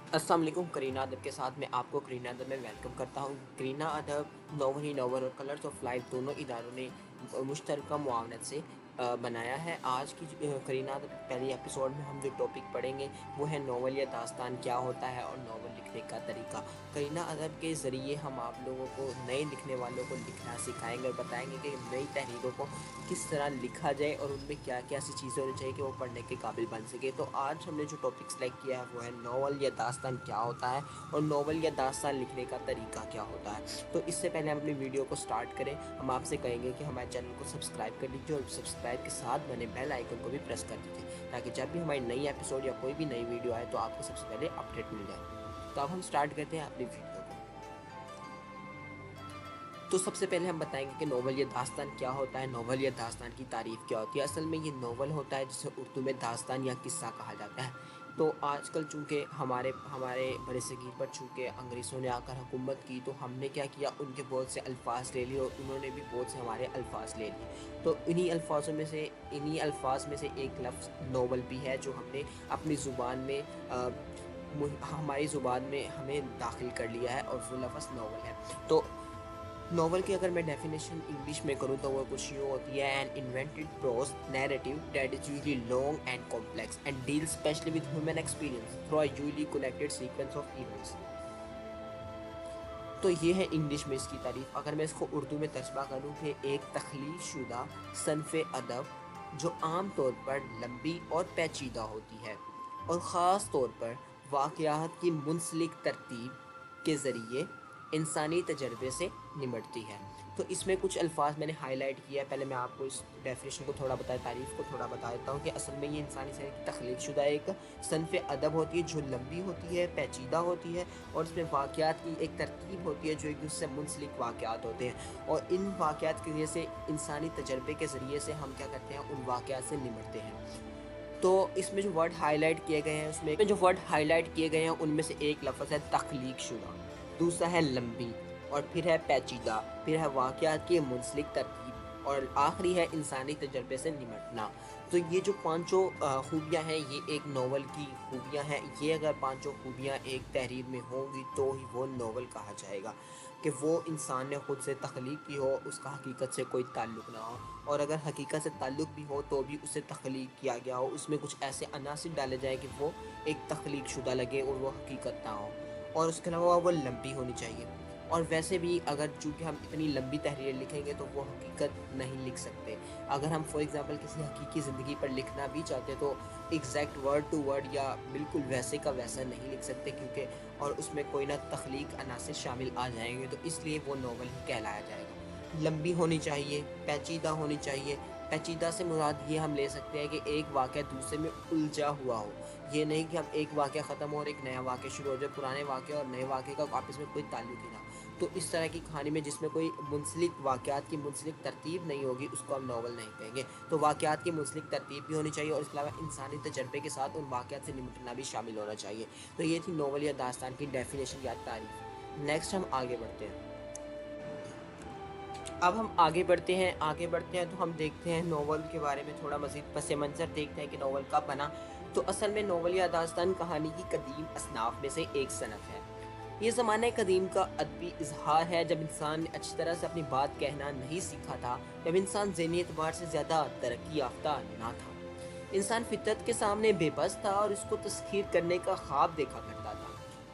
अस्सलाम वालेकुम। करीना अदब के साथ मैं आपको करीना अदब में वेलकम करता हूँ। करीना अदब नोवर ही नोवर और कलर्स ऑफ लाइफ दोनों इदारों ने मुश्तरका मुआवनत से बनाया है। आज की करीना अदब पहली एपिसोड में हम जो टॉपिक पढ़ेंगे वो है नोवेल या दास्तान क्या होता है और नोवेल लिखने का तरीका। करीना अदब के ज़रिए हम आप लोगों को नए लिखने वालों को लिखना सिखाएंगे और बताएंगे कि नई तहरीरों को किस तरह लिखा जाए और उनमें क्या क्या ऐसी चीज़ें होनी चाहिए कि वो पढ़ने के काबिल बन सके। तो आज हमने जो टॉपिक सेलेक्ट किया है वो है नॉवल या दास्तान क्या होता है और नॉवल या दास्तान लिखने का तरीका क्या होता है। तो इससे पहले हम अपनी वीडियो को स्टार्ट करें, हम आपसे कहेंगे कि हमारे चैनल को सब्सक्राइब कर लीजिए और सब्सक्राइब के साथ बने बेल आइकन को भी प्रेस कर दीजिए ताकि जब भी हमारी नई एपिसोड या कोई भी नई वीडियो आए तो आपको सबसे पहले अपडेट मिल जाए। तो अब हम स्टार्ट करते हैं अपनी वीडियो को। तो सबसे पहले हम बताएंगे कि नोवेल या दास्तान क्या होता है, नोवेल या दास्तान की तारीफ़ क्या होती है। असल में ये नोवेल होता है जिसे उर्दू में दास्तान या किस्सा कहा जाता है। तो आजकल चूँकि हमारे हमारे बड़े सगीर पर चूँकि अंग्रेज़ों ने आकर हुकूमत की तो हमने क्या किया, उनके बहुत से अल्फाज ले लिए और उन्होंने भी बहुत से हमारे अल्फाज ले लिए। तो इन्हीं अल्फाज में से एक लफ्ज़ नोवेल भी है जो हमने अपनी ज़ुबान में हमारी ज़ुबान में हमें दाखिल कर लिया है और वो लफ्ज़ नोवेल है। तो नॉवल की अगर मैं डेफिनेशन इंग्लिश में करूँ तो वो कुछ यूँ होती है, an invented prose narrative that is usually long and complex and deals especially with human experience through a usually connected sequence of events. तो ये है इंग्लिश में इसकी तारीफ। अगर मैं इसको उर्दू में तर्जमा करूँ कि एक तख्लीक शुदा सनफ़ अदब जो आम तौर पर लंबी और पेचीदा होती है और ख़ास तौर पर वाक़यात की मुंसलिक तरतीब के ज़रिए इंसानी तजर्बे से निमटती है। तो इसमें कुछ अल्फाज मैंने हाईलाइट किया है। पहले मैं आपको इस डेफिनेशन को थोड़ा बताया, तारीफ़ को थोड़ा बता देता हूँ कि असल में ये इंसानी शरीर की तख्लीक शुदा एक सनफ़ अदब होती है जो लंबी होती है, पेचीदा होती है और इसमें वाक़यात की एक तरतीब होती है जो एक दूसरे से मुंसलिक वाक़यात होते हैं और इन वाक़यात की वजह से इंसानी तजर्बे के ज़रिए से हम क्या करते हैं, उन वाक़यात से निमटते हैं। तो इसमें जो वर्ड हाईलाइट किए गए हैं उनमें से एक लफ्ज़ है तख्लीक शुदा, दूसरा है लंबी और फिर है पेचीदा, फिर है वाक़यात की मुंसलिक तरतीब और आखिरी है इंसानी तजर्बे से निमटना। तो ये जो पांचों खूबियाँ हैं ये एक नावल की खूबियाँ हैं। ये अगर पांचों खूबियाँ एक तहरीर में होंगी तो ही वो नावल कहा जाएगा कि वो इंसान ने ख़ुद से तख्लीक की हो, उसका हकीकत से कोई ताल्लुक़ ना हो, और अगर हकीकत से ताल्लुक़ भी हो तो भी उसे तख्लीक किया गया हो, उसमें कुछ ऐसे अनासिर डाले जाए कि वो एक तख्लीक शुदा लगे और वो हकीकत ना हो, और उसके अलावा वो लंबी होनी चाहिए। और वैसे भी अगर चूँकि हम इतनी लंबी तहरीर लिखेंगे तो वो हकीकत नहीं लिख सकते। अगर हम फॉर एग्ज़ाम्पल किसी हकीकी ज़िंदगी पर लिखना भी चाहते तो एग्जैक्ट वर्ड टू वर्ड या बिल्कुल वैसे का वैसा नहीं लिख सकते, क्योंकि और उसमें कोई ना तख्लीक अनासिर शामिल आ जाएंगे, तो इसलिए वो नावल ही कहलाया जाएगा। लंबी होनी चाहिए, पेचीदा होनी चाहिए। पेचीदा से मुराद ये हम ले सकते हैं कि एक वाक़या दूसरे में उलझा हुआ हो। ये नहीं कि हम एक वाक़या ख़त्म हो और एक नया वाक़या शुरू हो जाए, पुराने वाक़े और नए वाक़े का आपस में कोई ताल्लुक ही ना। तो इस तरह की कहानी में जिसमें कोई मुंसलिक वाक़यात की मुंसलिक तरतीब नहीं होगी उसको हम नावल नहीं कहेंगे। तो वाक़यात की मुंसलिक तरतीब भी होनी चाहिए और इसके अलावा इंसानी तजर्बे के साथ उन वाक़यात से निपटना भी शामिल होना चाहिए। तो ये थी नावल या दास्तान की डेफिनेशन या तारीफ़। नेक्स्ट हम आगे बढ़ते हैं। अब हम आगे बढ़ते हैं तो हम देखते हैं नावल के बारे में थोड़ा मज़ीद पस मंज़र देखते हैं कि नावल कब बना। तो असल में नावल या दास्तान कहानी की कदीम असनाफ में से एक सनफ़ है। ये ज़माने कदीम का अदबी इजहार है जब इंसान ने अच्छी तरह से अपनी बात कहना नहीं सीखा था, जब इंसान ज़हनी एतबार से ज़्यादा तरक्की याफ्ता ना था। इंसान फितरत के सामने बेबस था और इसको तस्खीर करने का ख्वाब देखा करता था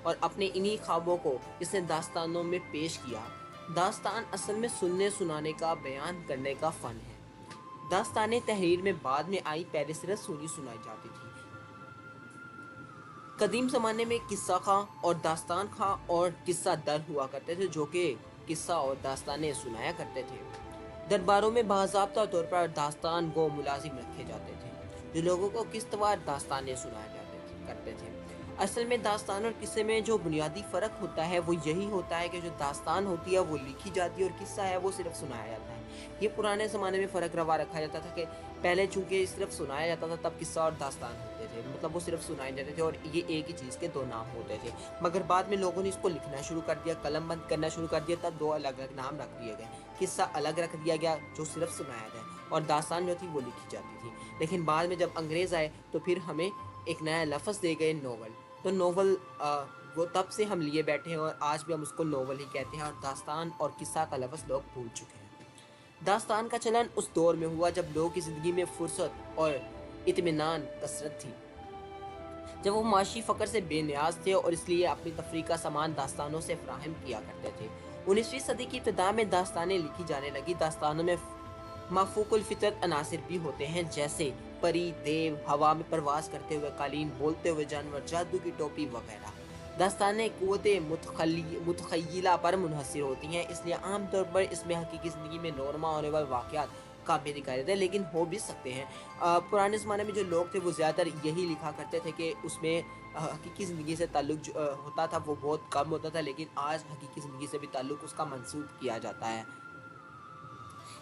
और अपने इन्हीं ख्वाबों को इसने दास्तानों में पेश किया। दास्तान असल में सुनने सुनाने का, बयान करने का फ़न है। दास्तानें तहरीर में बाद में आई, पहले सिर्फ सुनी सुनाई जाती थी। कदीम ज़माने में किस्सा खां और दास्तान खां और किस्सा दर हुआ करते थे जो कि किस्सा और दास्तानें सुनाया करते थे। दरबारों में बाज़ाब्ता तौर पर दास्तान गो मुलाजिम रखे जाते थे जो लोगों को किस्तवार दास्तानें सुनाया करते थे। असल में दास्तान और किस्से में जो बुनियादी फ़र्क होता है वो यही होता है कि जो दास्तान होती है वो लिखी जाती है और किस्सा है वो सिर्फ सुनाया जाता है। ये पुराने ज़माने में फ़र्क रवा रखा जाता था कि पहले चूँकि सिर्फ सुनाया जाता था तब किस्सा और दास्तान होते थे, मतलब वो सिर्फ सुनाए जाते थे और ये एक ही चीज़ के दो नाम होते थे। मगर बाद में लोगों ने इसको लिखना शुरू कर दिया, कलम बंद करना शुरू कर दिया, तब दो अलग अलग नाम रख दिए गए। किस्सा अलग रख दिया गया जो सिर्फ सुनाया जाए और दास्तान जो थी वो लिखी जाती थी। लेकिन बाद में जब अंग्रेज़ आए तो फिर हमें एक नया लफ्ज़ दे गए, नोवेल। تو ناول وہ تب سے ہم لیے بیٹھے ہیں اور آج بھی ہم اس کو ناول ہی کہتے ہیں، اور داستان اور قصہ کا لفظ لوگ بھول چکے ہیں۔ داستان کا چلن اس دور میں ہوا جب لوگوں کی زندگی میں فرصت اور اطمینان کثرت تھی، جب وہ معاشی فقر سے بے نیاز تھے اور اس لیے اپنی تفریح کا سامان داستانوں سے فراہم کیا کرتے تھے۔ 19ویں صدی کی ابتدا میں داستانیں لکھی جانے لگی۔ داستانوں میں مافوق الفطرت عناصر بھی ہوتے ہیں، جیسے پری، دیو، ہوا میں پرواز کرتے ہوئے قالین، بولتے ہوئے جانور، جادو کی ٹوپی وغیرہ۔ داستانیں قوت متخیلہ پر منحصر ہوتی ہیں، اس لیے عام طور پر اس میں حقیقی زندگی میں نورما ہونے والے واقعات کام بھی دکھائی دیتے ہیں، لیکن ہو بھی سکتے ہیں۔ پرانے زمانے میں جو لوگ تھے وہ زیادہ تر یہی لکھا کرتے تھے کہ اس میں حقیقی زندگی سے تعلق جو ہوتا تھا وہ بہت کم ہوتا تھا، لیکن آج حقیقی زندگی سے بھی تعلق اس کا منسوب کیا جاتا ہے۔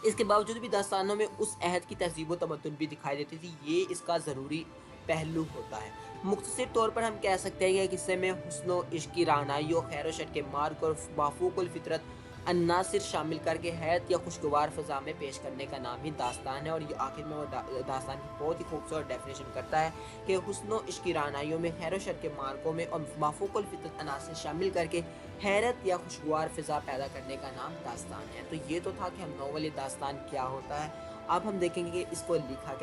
اس کے باوجود بھی داستانوں میں اس عہد کی تہذیب و تمدن بھی دکھائی دیتی تھی، یہ اس کا ضروری پہلو ہوتا ہے۔ مختصر طور پر ہم کہہ سکتے ہیں کہ قصے میں حسن و عشق کی رعنائی و خیر و شر کے مارک اور مافوق الفطرت عناصر شامل کر کے حیرت یا خوشگوار فضا میں پیش کرنے کا نام ہی داستان ہے، اور یہ آخر میں وہ داستان کی بہت ہی خوبصورت ڈیفینیشن کرتا ہے کہ حسن و عشق کی رعنائیوں میں، خیر و شر کے مارکوں میں اور مافوق الفطرت عناصر شامل کر کے حیرت یا خوشگوار فضا پیدا کرنے کا نام داستان ہے۔ تو یہ تو تھا کہ ہم ناول داستان کیا ہوتا ہے۔ اب ہم دیکھیں گے کہ اس کو لکھا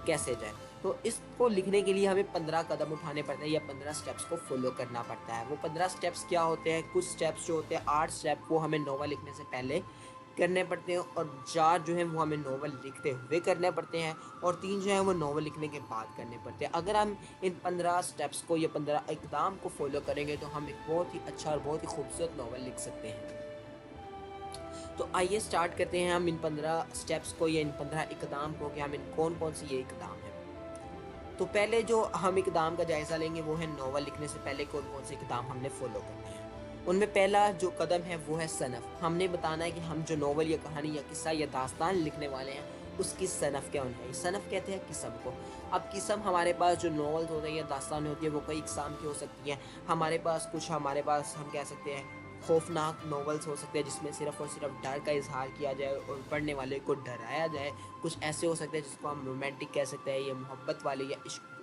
کیسے جائے۔ تو اس کو لکھنے کے لیے ہمیں 15 قدم اٹھانے پڑتے ہیں یا 15 سٹیپس کو فالو کرنا پڑتا ہے۔ وہ 15 سٹیپس کیا ہوتے ہیں؟ کچھ سٹیپس جو ہوتے ہیں 8 سٹیپ وہ ہمیں ناول لکھنے سے پہلے کرنے پڑتے ہیں، اور 4 جو ہیں وہ ہمیں ناول لکھتے ہوئے کرنے پڑتے ہیں، اور 3 جو ہیں وہ ناول لکھنے کے بعد کرنے پڑتے ہیں۔ اگر ہم ان 15 سٹیپس کو یا 15 اقدام کو فالو کریں گے تو ہم ایک بہت ہی اچھا اور بہت ہی خوبصورت ناول لکھ سکتے ہیں۔ تو آئیے سٹارٹ کرتے ہیں ہم ان 15 سٹیپس کو یا ان 15 اقدام کو کہ ہم ان کون سی یہ اقدام ہیں۔ تو پہلے جو ہم اقدام کا جائزہ لیں گے وہ ہے ناول لکھنے سے پہلے کون سے اقدام ہم نے فالو کرنے ہیں۔ ان میں پہلا جو قدم ہے وہ ہے صنف۔ ہم نے بتانا ہے کہ ہم جو ناول یا کہانی یا قصہ یا داستان لکھنے والے ہیں اس کی صنف کیا ہونی ہے۔ صنف کہتے ہیں قسم کو۔ اب قسم ہمارے پاس جو ناولز ہوتے ہیں یا داستان ہوتی ہے وہ کئی اقسام کی ہو سکتی ہیں۔ ہمارے پاس ہم کہہ سکتے ہیں خوفناک ناولز ہو سکتے ہیں جس میں صرف اور صرف ڈر کا اظہار کیا جائے اور پڑھنے والے کو ڈرایا جائے۔ کچھ ایسے ہو سکتے ہیں جس کو ہم رومانٹک کہہ سکتے ہیں، یا محبت والے یا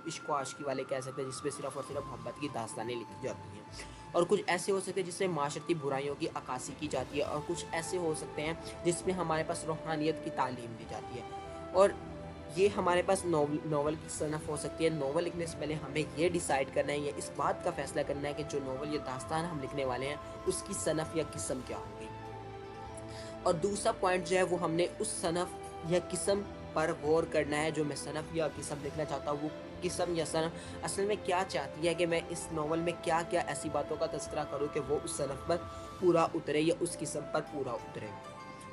عشق و عاشقی والے کہہ سکتے ہیں جس میں صرف اور صرف محبت کی داستانیں لکھی جاتی ہیں۔ اور کچھ ایسے ہو سکتے ہیں جس میں معاشرتی برائیوں کی عکاسی کی جاتی ہے، اور کچھ ایسے ہو سکتے ہیں جس میں ہمارے پاس روحانیت کی تعلیم دی جاتی ہے۔ اور یہ ہمارے پاس ناول کی صنف ہو سکتی ہے۔ ناول لکھنے سے پہلے ہمیں یہ ڈیسائیڈ کرنا ہے یا اس بات کا فیصلہ کرنا ہے کہ جو ناول یا داستان ہم لکھنے والے ہیں اس کی صنف یا قسم کیا ہوگی۔ اور دوسرا پوائنٹ جو ہے وہ ہم نے اس صنف یا قسم پر غور کرنا ہے۔ جو میں صنف یا قسم لکھنا چاہتا ہوں وہ قسم یا صنف اصل میں کیا چاہتی ہے، کہ میں اس ناول میں کیا کیا ایسی باتوں کا تذکرہ کروں کہ وہ اس صنف پر پورا اترے یا اس قسم پر پورا اترے۔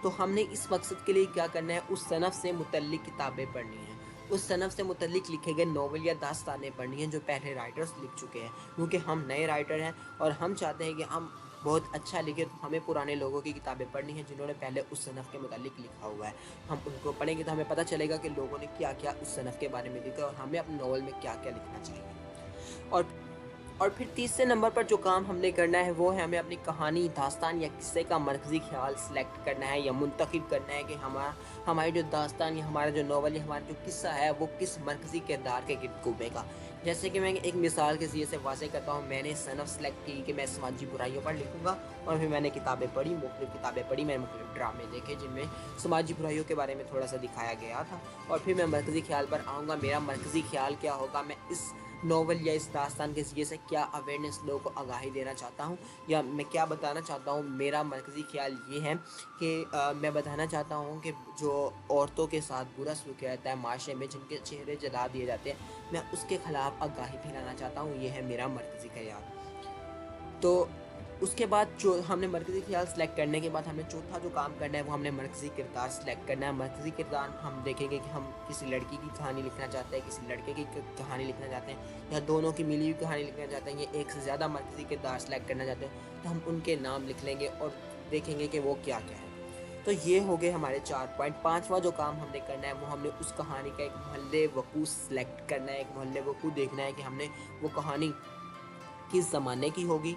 تو ہم نے اس مقصد کے لیے کیا کرنا ہے، اس صنف سے متعلق کتابیں پڑھنی ہیں، اس صنف سے متعلق لکھے گئے ناول یا داستانیں پڑھنی ہیں جو پہلے رائٹرز لکھ چکے ہیں، کیونکہ ہم نئے رائٹر ہیں اور ہم چاہتے ہیں کہ ہم بہت اچھا لکھیں، تو ہمیں پرانے لوگوں کی کتابیں پڑھنی ہیں جنہوں نے پہلے اس صنف کے متعلق لکھا ہوا ہے۔ ہم ان کو پڑھیں گے تو ہمیں پتہ چلے گا کہ لوگوں نے کیا کیا اس صنف کے بارے میں لکھا اور ہمیں اپنے ناول میں کیا کیا لکھنا چاہیے۔ اور پھر تیسرے نمبر پر جو کام ہم نے کرنا ہے وہ ہے ہمیں اپنی کہانی، داستان یا قصے کا مرکزی خیال سلیکٹ کرنا ہے یا منتخب کرنا ہے کہ ہماری جو داستان یا ہمارا جو ناول یا ہمارا جو قصہ ہے وہ کس مرکزی کردار کے گرد گھومے گا۔ جیسے کہ میں ایک مثال کے ذریعے سے واضح کرتا ہوں، میں نے صنف سلیکٹ کی کہ میں سماجی برائیوں پر لکھوں گا، اور پھر میں نے کتابیں پڑھی، مختلف کتابیں پڑھی، میں نے مختلف ڈرامے دیکھے جن میں سماجی برائیوں کے بارے میں تھوڑا سا دکھایا گیا تھا، اور پھر میں مرکزی خیال پر آؤں گا۔ میرا مرکزی خیال کیا ہوگا، میں اس ناول یا اس داستان کے ذریعے سے کیا اویئرنیس لوگوں کو آگاہی دینا چاہتا ہوں یا میں کیا بتانا چاہتا ہوں۔ میرا مرکزی خیال یہ ہے کہ میں بتانا چاہتا ہوں کہ جو عورتوں کے ساتھ برا سلوک کیا جاتا ہے معاشرے میں، جن کے چہرے جلا دیے جاتے ہیں، میں اس کے خلاف آگاہی پھیلانا چاہتا ہوں۔ یہ ہے میرا مرکزی خیال۔ تو اس کے بعد جو ہم نے مرکزی خیال سلیکٹ کرنے کے بعد ہمیں چوتھا جو کام کرنا ہے وہ ہم نے مرکزی کردار سلیکٹ کرنا ہے۔ مرکزی کردار ہم دیکھیں گے کہ ہم کسی لڑکی کی کہانی لکھنا چاہتے ہیں، کسی لڑکے کی کہانی لکھنا چاہتے ہیں، یا دونوں کی ملی ہوئی کہانی لکھنا چاہتے ہیں، یا ایک سے زیادہ مرکزی کردار سلیکٹ کرنا چاہتے ہیں، تو ہم ان کے نام لکھ لیں گے اور دیکھیں گے کہ وہ کیا کیا ہے۔ تو یہ ہو گئے ہمارے 4 پوائنٹ۔ پانچواں جو کام ہم نے کرنا ہے وہ ہم نے اس کہانی کا ایک محل وقوع سلیکٹ کرنا ہے، ایک محل وقوع دیکھنا ہے کہ ہم نے وہ کہانی کس زمانے کی ہوگی،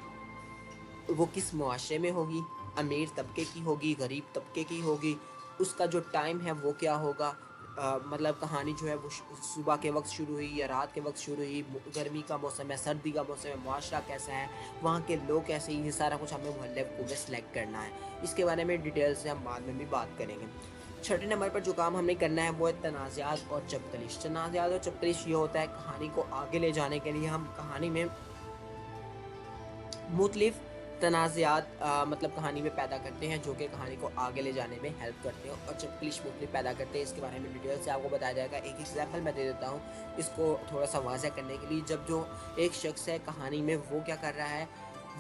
وہ کس معاشرے میں ہوگی، امیر طبقے کی ہوگی، غریب طبقے کی ہوگی، اس کا جو ٹائم ہے وہ کیا ہوگا، مطلب کہانی جو ہے وہ صبح کے وقت شروع ہوئی یا رات کے وقت شروع ہوئی، گرمی کا موسم ہے، سردی کا موسم ہے، معاشرہ کیسا ہے، وہاں کے لوگ کیسے ہیں، یہ سارا کچھ ہمیں محلے کو میں سلیکٹ کرنا ہے. اس کے بارے میں ڈیٹیل سے ہم بعد میں بھی بات کریں گے. چھٹے نمبر پر جو کام ہم نے کرنا ہے وہ ہے تنازعات اور چپکلش. تنازعات اور چپکلش یہ ہوتا ہے کہانی کو آگے لے جانے کے لیے ہم کہانی میں مختلف تنازعات مطلب کہانی میں پیدا کرتے ہیں جو کہ کہانی کو آگے لے جانے میں ہیلپ کرتے ہیں، اور چپکلش مختلف پیدا کرتے ہیں. اس کے بارے میں ڈیٹیل سے آپ کو بتایا جائے گا. ایک ایگزامپل میں دے دیتا ہوں اس کو تھوڑا سا واضح کرنے کے لیے. جب جو ایک شخص ہے کہانی میں وہ کیا کر رہا ہے،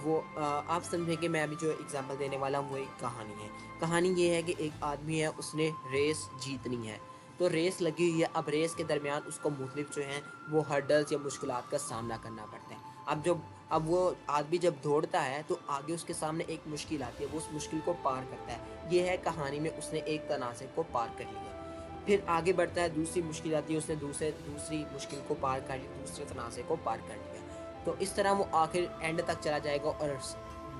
وہ آپ سمجھیں کہ میں ابھی جو ایگزامپل دینے والا ہوں وہ ایک کہانی ہے. کہانی یہ ہے کہ ایک آدمی ہے، اس نے ریس جیتنی ہے، تو ریس لگی ہوئی ہے. اب ریس کے درمیان اس کو مختلف جو ہیں وہ ہرڈلز یا مشکلات کا سامنا کرنا پڑتا ہے. اب وہ آدمی جب دوڑتا ہے تو آگے اس کے سامنے ایک مشکل آتی ہے، وہ اس مشکل کو پار کرتا ہے. یہ ہے کہانی میں اس نے ایک تنازع کو پار کر لیا. پھر آگے بڑھتا ہے، دوسری مشکل آتی ہے، اس نے دوسری مشکل کو پار کر لی، دوسرے تنازع کو پار کر لیا. تو اس طرح وہ آخر اینڈ تک چلا جائے گا اور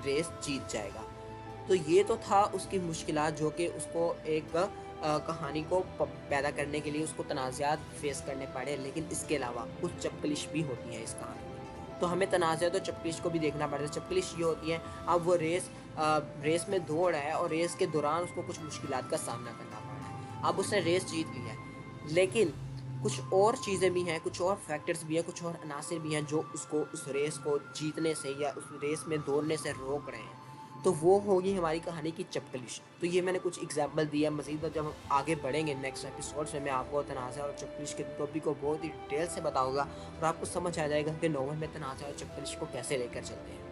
ریس جیت جائے گا. تو یہ تو تھا اس کی مشکلات جو کہ اس کو ایک کہانی کو پیدا کرنے کے لیے اس کو تنازعات فیس کرنے پڑے. لیکن اس کے علاوہ کچھ چپکلش بھی ہوتی ہیں اس کہانی میں، تو ہمیں تنازعات اور چپکلش کو بھی دیکھنا پڑتا ہے. چپکلش یہ ہوتی ہے، اب وہ ریس میں دوڑ رہا ہے اور ریس کے دوران اس کو کچھ مشکلات کا سامنا کرنا پڑ رہا ہے. اب اس نے ریس جیت لی ہے، لیکن کچھ اور چیزیں بھی ہیں، کچھ اور فیکٹرز بھی ہیں، کچھ اور عناصر بھی ہیں جو اس کو اس ریس کو جیتنے سے یا اس ریس میں دوڑنے سے روک رہے ہیں. تو وہ ہوگی ہماری کہانی کی چپکلش. تو یہ میں نے کچھ ایگزامپل دیا. مزید جب ہم آگے بڑھیں گے نیکسٹ ایپیسوڈ میں آپ کو تنازع اور چپکلش کے ٹاپک کو بہت ہی ڈیٹیل سے بتاؤں گا، اور آپ کو سمجھ آ جائے گا کہ ناول میں تنازع اور چپکلش کو کیسے لے کر چلتے ہیں.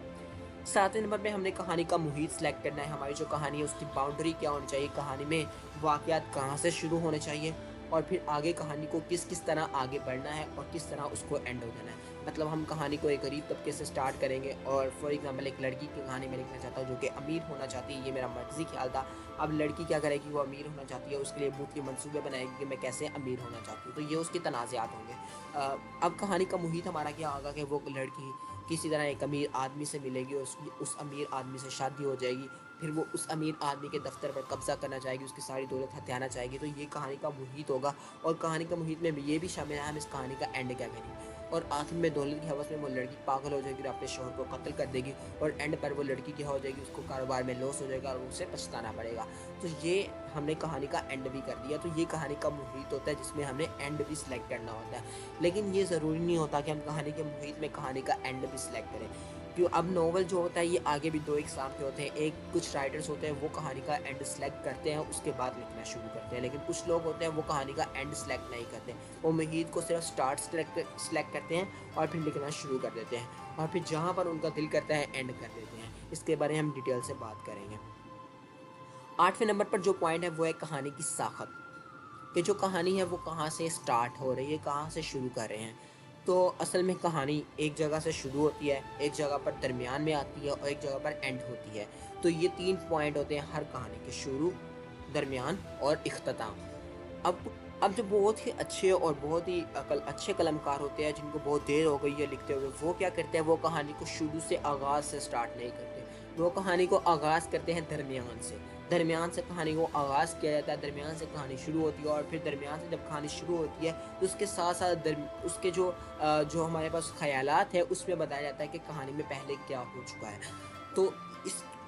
7ویں نمبر پہ ہم نے کہانی کا محیط سلیکٹ کرنا ہے. ہماری جو کہانی ہے اس کی باؤنڈری کیا ہونی چاہیے، کہانی میں واقعات کہاں سے شروع ہونے چاہیے، اور پھر آگے کہانی کو کس طرح آگے بڑھنا ہے اور کس طرح اس کو اینڈ ہو جانا ہے. مطلب ہم کہانی کو ایک غریب طبقے سے سٹارٹ کریں گے، اور فار ایگزامپل ایک لڑکی کی کہانی میں لکھنا چاہتا ہوں جو کہ امیر ہونا چاہتی ہے. یہ میرا مرکزی خیال تھا. اب لڑکی کیا کرے گی، وہ امیر ہونا چاہتی ہے، اس کے لیے بہت کے منصوبے بنائے گی کہ میں کیسے امیر ہونا چاہتی ہوں. تو یہ اس کے تنازعات ہوں گے. اب کہانی کا محیط ہمارا کیا ہوگا کہ وہ لڑکی کسی طرح ایک امیر آدمی سے ملے گی، اس امیر آدمی سے شادی ہو جائے گی، پھر وہ اس امیر آدمی کے دفتر پر قبضہ کرنا چاہے گی، اس کی ساری دولت ہتھیانا چاہے گی. تو یہ کہانی کا محیط ہوگا، اور کہانی کا محیط میں یہ بھی شامل ہے ہم اس کہانی کا اینڈ کیا کریں گے. اور آخر میں دولت کی حوث میں وہ لڑکی پاگل ہو جائے گی اور اپنے شوہر کو قتل کر دے گی، اور اینڈ پر وہ لڑکی کیا ہو جائے گی، اس کو کاروبار میں لاس ہو جائے گا اور اسے پچھتانا پڑے گا. تو یہ ہم نے کہانی کا اینڈ بھی کر دیا. تو یہ کہانی کا محیط ہوتا ہے جس میں ہم نے اینڈ بھی سلیکٹ کرنا ہوتا ہے. لیکن یہ ضروری نہیں ہوتا کہ ہم کہانی کے محیط میں کہانی کا اینڈ بھی سلیکٹ کریں، کیوں اب ناول جو ہوتا ہے یہ آگے بھی دو اقسام کے ہوتے ہیں. ایک کچھ رائٹرز ہوتے ہیں وہ کہانی کا اینڈ سلیکٹ کرتے ہیں، اس کے بعد لکھنا شروع کرتے ہیں. لیکن کچھ لوگ ہوتے ہیں وہ کہانی کا اینڈ سلیکٹ نہیں کرتے، وہ محیط کو صرف سٹارٹ سلیکٹ کرتے ہیں اور پھر لکھنا شروع کر دیتے ہیں، اور پھر جہاں پر ان کا دل کرتا ہے اینڈ کر دیتے ہیں. اس کے بارے میں ہم ڈیٹیل سے بات کریں گے. 8ویں نمبر پر جو پوائنٹ ہے وہ ہے کہانی کی ساخت، کہ جو کہانی ہے وہ کہاں سے سٹارٹ ہو رہی ہے، کہاں سے شروع کر رہے ہیں. تو اصل میں کہانی ایک جگہ سے شروع ہوتی ہے، ایک جگہ پر درمیان میں آتی ہے، اور ایک جگہ پر اینڈ ہوتی ہے. تو یہ 3 پوائنٹ ہوتے ہیں ہر کہانی کے، شروع، درمیان اور اختتام. اب جو بہت ہی اچھے اور بہت ہی اچھے قلمکار ہوتے ہیں جن کو بہت دیر ہو گئی ہے لکھتے ہوئے، وہ کیا کرتے ہیں، وہ کہانی کو شروع سے آغاز سے سٹارٹ نہیں کرتے، وہ کہانی کو آغاز کرتے ہیں درمیان سے. درمیان سے کہانی کو آغاز کیا جاتا ہے، درمیان سے کہانی شروع ہوتی ہے، اور پھر درمیان سے جب کہانی شروع ہوتی ہے تو اس کے ساتھ ساتھ اس کے جو ہمارے پاس خیالات ہیں اس میں بتایا جاتا ہے کہ کہانی میں پہلے کیا ہو چکا ہے. تو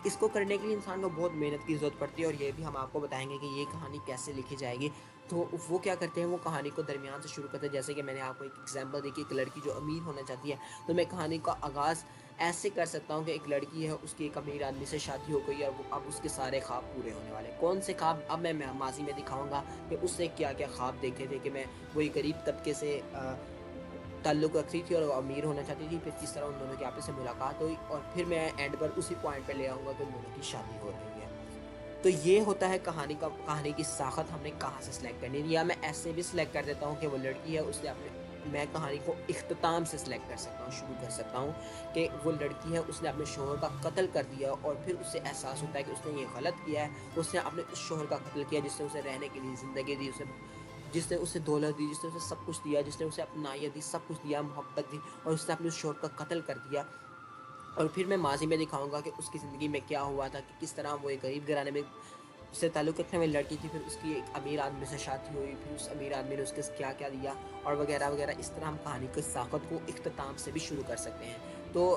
اس کو کرنے کے لیے انسان کو بہت محنت کی ضرورت پڑتی ہے، اور یہ بھی ہم آپ کو بتائیں گے کہ یہ کہانی کیسے لکھی جائے گی. تو وہ کیا کرتے ہیں، وہ کہانی کو درمیان سے شروع کرتے ہیں. جیسے کہ میں نے آپ کو ایک ایگزامپل دی کہ ایک لڑکی جو امیر ہونا چاہتی ہے، تو میں کہانی کا آغاز ایسے کر سکتا ہوں کہ ایک لڑکی ہے، اس کی ایک امیر آدمی سے شادی ہو گئی ہے، اور اب اس کے سارے خواب پورے ہونے والے. کون سے خواب، اب میں ماضی میں دکھاؤں گا کہ اس نے کیا کیا خواب دیکھے تھے، کہ میں وہی غریب طبقے سے تعلق رکھتی تھی اور وہ امیر ہونا چاہتی تھی. پھر کس طرح ان دونوں کی آپس سے ملاقات ہوئی، اور پھر میں اینڈ پر اسی پوائنٹ پہ لے آؤں گا کہ ان دونوں کی شادی ہو رہی ہے. تو یہ ہوتا ہے کہانی کی ساخت ہم نے کہاں سے سلیکٹ کرنی ہے. یا میں ایسے بھی سلیکٹ کر دیتا ہوں کہ وہ لڑکی ہے، اس نے میں کہانی کو اختتام سے سلیکٹ کر سکتا ہوں، شروع کر سکتا ہوں کہ وہ لڑکی ہے، اس نے اپنے شوہر کا قتل کر دیا، اور پھر اس سے احساس ہوتا ہے کہ اس نے یہ غلط کیا ہے. اس نے اپنے اس شوہر کا قتل کیا جس نے اسے رہنے کے لیے زندگی دی، جس نے اسے دولت دی، جس نے اسے سب کچھ دیا، جس نے اسے اپنائیت دی، سب کچھ دیا، محبت دی، اور اس نے اپنے شوہر کا قتل کر دیا. اور پھر میں ماضی میں دکھاؤں گا کہ اس کی زندگی میں کیا ہوا تھا، کہ کس طرح وہ ایک غریب گھرانے میں سے ताल्लुक़ रखने वाली लड़की थी, फिर उसकी एक अमीर आदमी से शादी हुई, फिर उस अमीर आदमी ने उसके क्या क्या दिया और वगैरह वगैरह। इस तरह हम कहानी की साक़त को इख्तिताम से भी शुरू कर सकते हैं। तो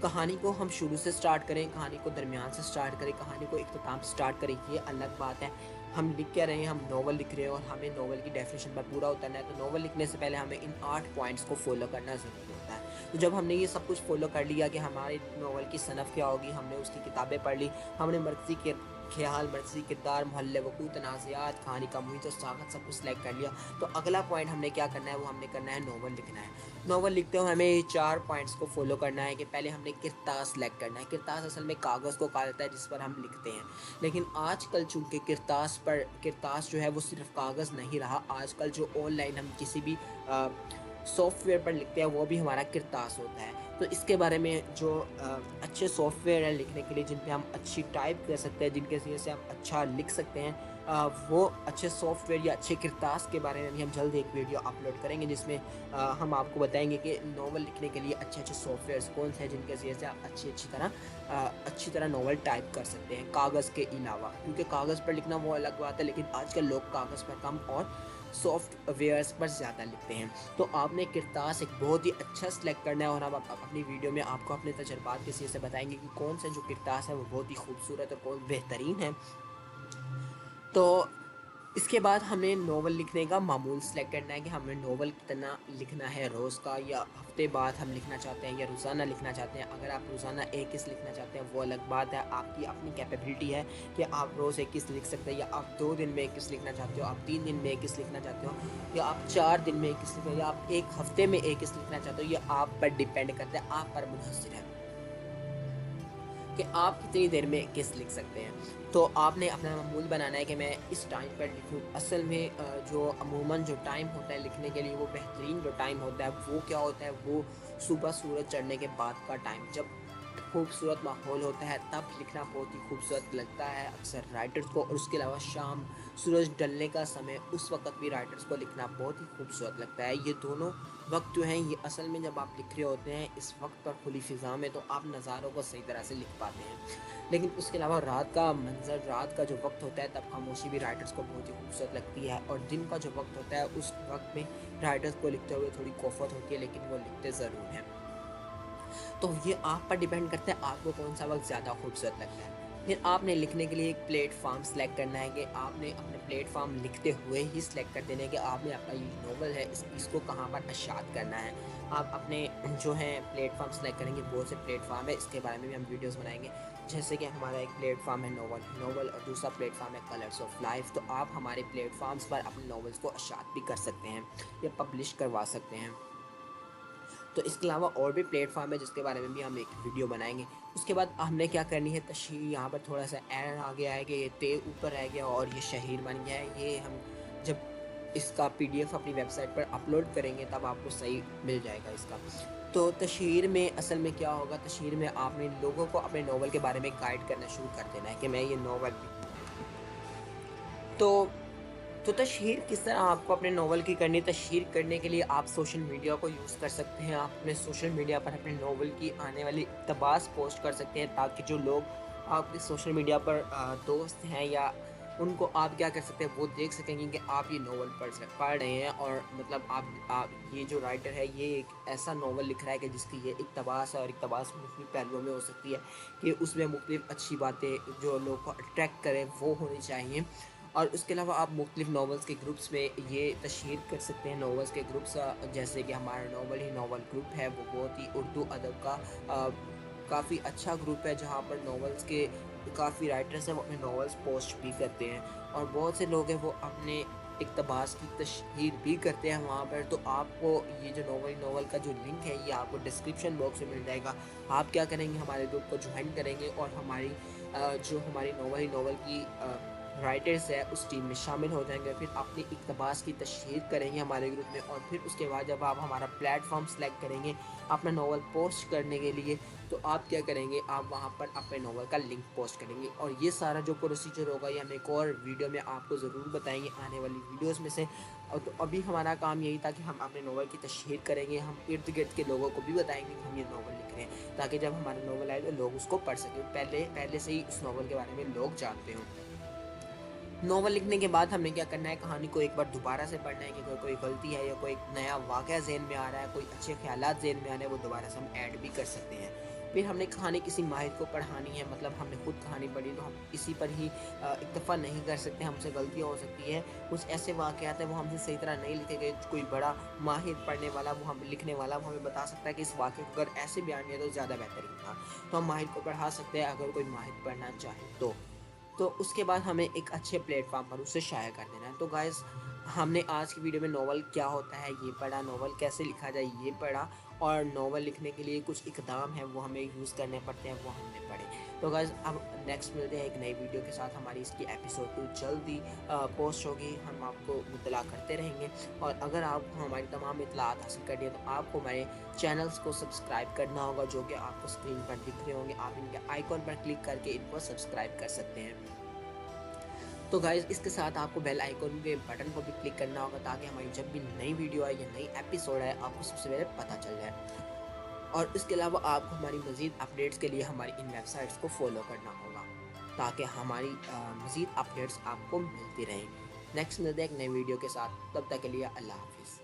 कहानी को हम शुरू से स्टार्ट करें, कहानी को दरमियान से स्टार्ट करें, कहानी को इख्तिताम से स्टार्ट करें, ये अलग बात है। हम लिख क्या रहे हैं, हम नॉवल लिख रहे हैं और हमें नॉवल की डेफिनेशन पर पूरा उतरना है, तो नॉवल लिखने से पहले हमें इन 8 पॉइंट्स को फॉलो करना ज़रूरी होता है। तो जब हमने ये सब कुछ फॉलो कर लिया कि हमारे नॉवल की सनफ़ क्या होगी, हमने उसकी किताबें पढ़ ली, हमने मरकज़ी के ख़्याल, मरकज़ी किरदार, मोहल्ले, वक़ूअ, तनाज़ात, कहानी का मुहीत और साक़त सब कुछ सेलेक्ट कर लिया, तो अगला पॉइंट हमने क्या करना है, वो हमने करना है नॉवल लिखना है। नॉवल लिखते हुए हमें 4 पॉइंट्स को फॉलो करना है कि पहले हमने किरतास सेलेक्ट करना है। किरतास असल में कागज़ को कहा जाता है जिस पर हम लिखते हैं, लेकिन आजकल चूँकि किरतास जो है वो सिर्फ़ कागज़ नहीं रहा, आजकल जो ऑनलाइन हम किसी भी सॉफ्टवेयर पर लिखते हैं वो भी हमारा किरतास होता है। तो इसके बारे में जो अच्छे सॉफ्टवेयर हैं लिखने के लिए, जिन पे हम अच्छी टाइप कर सकते हैं, जिनके ज़रिए से हम अच्छा लिख सकते हैं, वो अच्छे सॉफ्टवेयर या अच्छे किरतास के बारे में भी हम जल्द एक वीडियो अपलोड करेंगे, जिसमें हम आपको बताएंगे कि नॉवल लिखने के लिए अच्छे अच्छे सॉफ्टवेयर्स कौन से हैं जिनके ज़रिए से आप अच्छी तरह नॉवल टाइप कर सकते हैं कागज़ के अलावा। क्योंकि कागज़ पर लिखना वो अलग बात है, लेकिन आजकल लोग कागज़ पर कम और सॉफ्टवेयर्स पर ज़्यादा लिखते हैं। तो आपने किरतास एक बहुत ही अच्छा सेलेक्ट करना है और हम अपनी वीडियो में आपको अपने तजुर्बात के ज़रिए से बताएंगे कि कौन सा जो किरतास है वो बहुत ही खूबसूरत और कौन बेहतरीन है। तो इसके बाद हमें नॉवल लिखने का मामूल सेलेक्ट करना है कि हमें नॉवल कितना लिखना है, रोज़ का या हफ्ते बाद हम लिखना चाहते हैं या रोज़ाना लिखना चाहते हैं। अगर आप रोज़ाना 1 किस्त लिखना चाहते हैं वो अलग बात है, आपकी अपनी कैपेबिलिटी है कि आप रोज़ 1 किस्त लिख सकते हैं, या आप 2 दिन में 1 किस्त लिखना चाहते हो, आप 3 दिन में 1 किस्त लिखना चाहते हो, या आप 4 दिन में 1 किस्त लिखना, या आप 1 हफ्ते में 1 किस्त लिखना चाहते हो। ये आप पर डिपेंड करता है, आप पर मुनहसर है कि आप कितनी देर में किस्त लिख सकते हैं। तो आपने अपना मामूल बनाना है कि मैं इस टाइम पर लिखूँ। असल में जो अमूमन जो टाइम होता है लिखने के लिए, वो बेहतरीन जो टाइम होता है वो क्या होता है, वो सुबह सूरज चढ़ने के बाद का टाइम, जब खूबसूरत माहौल होता है तब लिखना बहुत ही खूबसूरत लगता है अक्सर राइटर्स को। और उसके अलावा शाम सूरज ढलने का समय, उस वक्त भी राइटर्स को लिखना बहुत ही खूबसूरत लगता है। ये दोनों वक्त जो हैं, ये असल में जब आप लिख रहे होते हैं इस वक्त पर खुली फ़िज़ा में, तो आप नज़ारों को सही तरह से लिख पाते हैं। लेकिन उसके अलावा रात का मंज़र, रात का जो वक्त होता है, तब खामोशी भी राइटर्स को बहुत ही खूबसूरत लगती है। और दिन का जो वक्त होता है, उस वक्त में राइटर्स को लिखते हुए थोड़ी कोफत होती है, लेकिन वो लिखते ज़रूर हैं। तो ये आप पर डिपेंड करता है आपको कौन सा वक्त ज़्यादा खूबसूरत लगता है। फिर आपने लिखने के लिए एक प्लेटफॉर्म सेलेक्ट करना है कि आपने अपने प्लेटफॉर्म लिखते हुए ही सिलेक्ट कर देना है कि आपने अपना ये नॉवल है इसको कहाँ पर अशात करना है। आप अपने जो है प्लेटफॉर्म सेलेक्ट करेंगे, बहुत से प्लेटफॉर्म है, इसके बारे में भी हम वीडियोस बनाएंगे। जैसे कि हमारा एक प्लेटफॉर्म है नॉवल और दूसरा प्लेटफॉर्म है कलर्स ऑफ लाइफ। तो आप हमारे प्लेटफॉर्म्स पर अपने नॉवल्स को अशात भी कर सकते हैं या पब्लिश करवा सकते हैं। तो इसके अलावा और भी प्लेटफॉर्म है जिसके बारे में भी हम एक वीडियो बनाएंगे। उसके बाद हमने क्या करनी है, तशहीर। यहाँ पर थोड़ा सा एरर आ गया है कि ये ते ऊपर रह गया और ये शहीर बन गया है। ये हम जब इसका PDF अपनी वेबसाइट पर अपलोड करेंगे तब आपको सही मिल जाएगा इसका। तो तशहीर में असल में क्या होगा, तशहीर में आपने लोगों को अपने नॉवल के बारे में गाइड करना शुरू कर देना है कि मैं ये नॉवल तो तो तशहीर किस तरह आपको अपने नॉवल की करनी है। तशहीर करने के लिए आप सोशल मीडिया को यूज़ कर सकते हैं। आप अपने सोशल मीडिया पर अपने नॉवल की आने वाली इक़्तिबास पोस्ट कर सकते हैं, ताकि जो लोग आपके सोशल मीडिया पर दोस्त हैं या उनको आप क्या कर सकते हैं, वो देख सकेंगे कि आप ये नॉवल पढ़ रहे हैं। और मतलब आप ये जो राइटर है ये एक ऐसा नॉवल लिख रहा है कि जिसकी ये इक़्तिबास है, और इक़्तिबास मुख्तलिफ़ पहलुओं में हो सकती है कि उसमें मुख्तलिफ़ अच्छी बातें जो लोग को अट्रैक्ट करें वो होनी चाहिए। और उसके अलावा आप मुख्तलिफ़ नॉवेल्स के ग्रुप्स में ये तशहीर कर सकते हैं। नॉवेल्स के ग्रुप्स जैसे कि हमारा नॉवल ही नॉवल ग्रुप है, वो बहुत ही उर्दू अदब का काफ़ी अच्छा ग्रुप है, जहाँ पर नॉवेल्स के काफ़ी राइटर्स हैं, वो अपने नॉवेल्स पोस्ट भी करते हैं। और बहुत से लोग हैं वो अपने इक़्तिबास की तशहीर भी करते हैं वहाँ पर। तो आपको ये जो नॉवल का जो लिंक है ये आपको डिस्क्रिप्शन बॉक्स में मिल जाएगा। आप क्या करेंगे, हमारे ग्रुप को ज्वाइन करेंगे और जो हमारी नॉवल की राइटर्स है उस टीम में शामिल हो जाएंगे। फिर अपनी इक़्तिबास की तशहीर करेंगे हमारे ग्रुप में। और फिर उसके बाद जब आप हमारा प्लेटफॉर्म सेलेक्ट करेंगे अपना नॉवल पोस्ट करने के लिए, तो आप क्या करेंगे, आप वहाँ पर अपने नॉवल का लिंक पोस्ट करेंगे। और ये सारा जो प्रोसीजर होगा ये हम एक और वीडियो में आपको ज़रूर बताएंगे आने वाली वीडियोस में से। और तो अभी हमारा काम यही था कि हम अपने नॉवल की तशहीर करेंगे। हम इर्द गिर्द के लोगों को भी बताएंगे कि हम ये नॉवल लिख रहे हैं, ताकि जब हमारा नॉवल आए तो लोग उसको पढ़ सकें, पहले से ही उस नॉवल के बारे में लोग जानते हों। नॉवल लिखने के बाद हमें क्या करना है, कहानी को एक बार दोबारा से पढ़ना है कि अगर कोई गलती है या कोई नया वाक़या ज़हन में आ रहा है, कोई अच्छे ख़्यालात ज़हन में आ रहे हैं, वो दोबारा से हम ऐड भी कर सकते हैं। फिर हमने कहानी किसी माहिर को पढ़ानी है, मतलब हमने खुद कहानी पढ़ी तो हम इसी पर ही इक्तफ़ा नहीं कर सकते, हमसे गलतियाँ हो सकती है। कुछ ऐसे वाक़यात हैं वो हमसे सही तरह नहीं लिखे गए, कोई बड़ा माहिर पढ़ने वाला वो हम लिखने वाला वो हमें बता सकता है कि इस वाक़ये को अगर ऐसे बयान किया तो ज़्यादा बेहतरीन था। तो हम माहिर को पढ़ा सकते हैं अगर कोई माहिर पढ़ना चाहे तो। तो उसके बाद हमें एक अच्छे प्लेटफॉर्म पर उसे शाया कर देना है। तो गाइस, हमने आज की वीडियो में नॉवल क्या होता है ये पढ़ा, नॉवल कैसे लिखा जाए ये पढ़ा, और नॉवल लिखने के लिए कुछ इकदाम हैं वो हमें यूज़ करने पड़ते हैं वो हमने पढ़े। तो गाइस, अब नेक्स्ट मिलते हैं एक नई वीडियो के साथ। हमारी इसकी एपिसोड 2 जल्दी पोस्ट होगी, हम आपको मुतला करते रहेंगे। और अगर आपको हमारी तमाम इतलात हासिल करनी है तो आपको हमारे चैनल्स को सब्सक्राइब करना होगा, जो कि आपको स्क्रीन पर दिख रहे होंगे। आप इनके आइकॉन पर क्लिक करके इनको सब्सक्राइब कर सकते हैं। तो गाइस, इसके साथ आपको बेल आइकन के बटन को भी क्लिक करना होगा ताकि हमारी जब भी नई वीडियो आए या नई एपिसोड आए आपको सबसे पहले पता चल जाए। और इसके अलावा आपको हमारी मज़ीद अपडेट्स के लिए हमारी इन वेबसाइट्स को फॉलो करना होगा ताकि हमारी मज़ीद अपडेट्स आपको मिलती रहें। नेक्स्ट मिलते हैं एक नई वीडियो के साथ, तब तक के लिए अल्लाह हाफिज़।